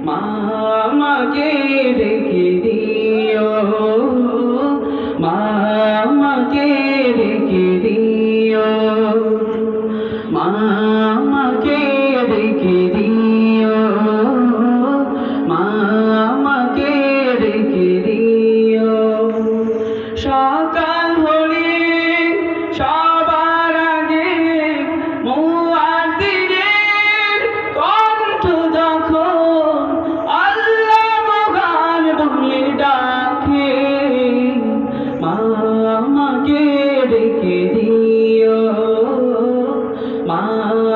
মা আমাকে ডেকে দিও, মা আমাকে ডেকে দিও, মা আমাকে ডেকে দিও, মা আমাকে ডেকে দিও। সকাল হলে সবার আগে মুয়াজ্জিনের কণ্ঠ যখন আল্লাহ মহান বলে ডাকে, মা আমাকে ডেকে দিও, মা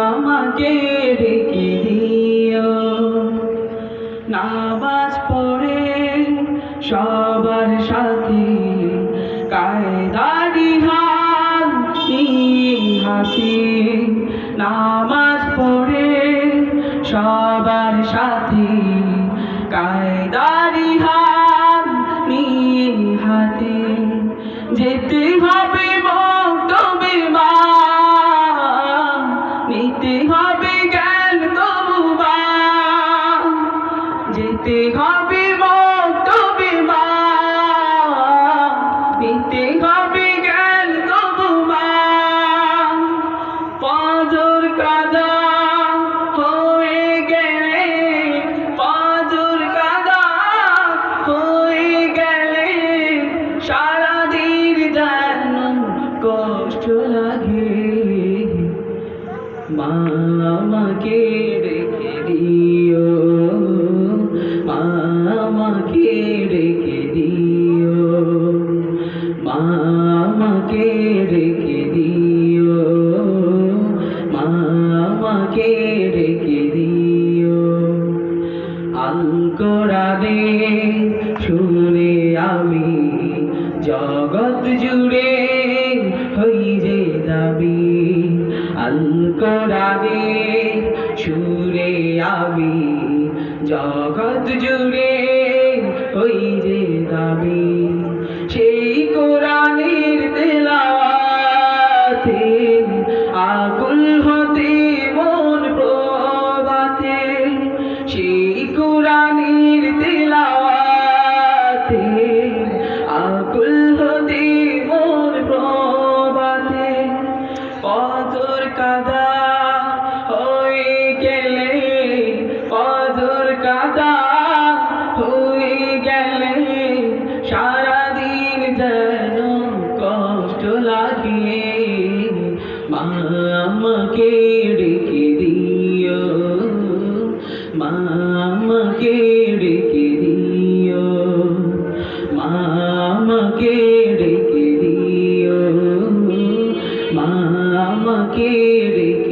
আমাকে ডেকে দিও। নামাজ পড়ে সবার সাথে কায়দারি হাতে, নামাজ পড়ে সবার সাথে কায়দারি হাতে, যেতে হবে বক্তব্যে মা, নিতে হবে জ্ঞান তবু মা, যেতে হবে বক্তব্যে মা, নিতে হবে জ্ঞান তবু মা। ফজর কাজা হয়ে গেলে, ফজর কাজা হয়ে গেলে সারাদিন যেন কষ্ট লাগে, মা আমাকে ডেকে দিও, মা আমাকে ডেকে দিও, মা আমাকে ডেকে দিও, মা আমাকে ডেকে দিও। আল কোরআনে শুনে আমি জগৎ জুড়ে হই যে দাবি, আল কোরআনে সুরে আমি জগৎ জুড়ে হই যে দাবি। সেই কোরআনের তেলাওয়াতে আকুল হতে মন প্রভাতে, সেই কোরআনের তেলাওয়াতে আকুল হতে মন প্রভাতে। ফজর কাজা হয়ে গেলে, ফজর কাজা হয়ে গেলে সারাদিন যেন কষ্ট লাগে, মা আমাকে ডেকে দিও, মা আমাকে ডেকে দিও, মা আমাকে ডেকে দিও, মা আমাকে ডেকে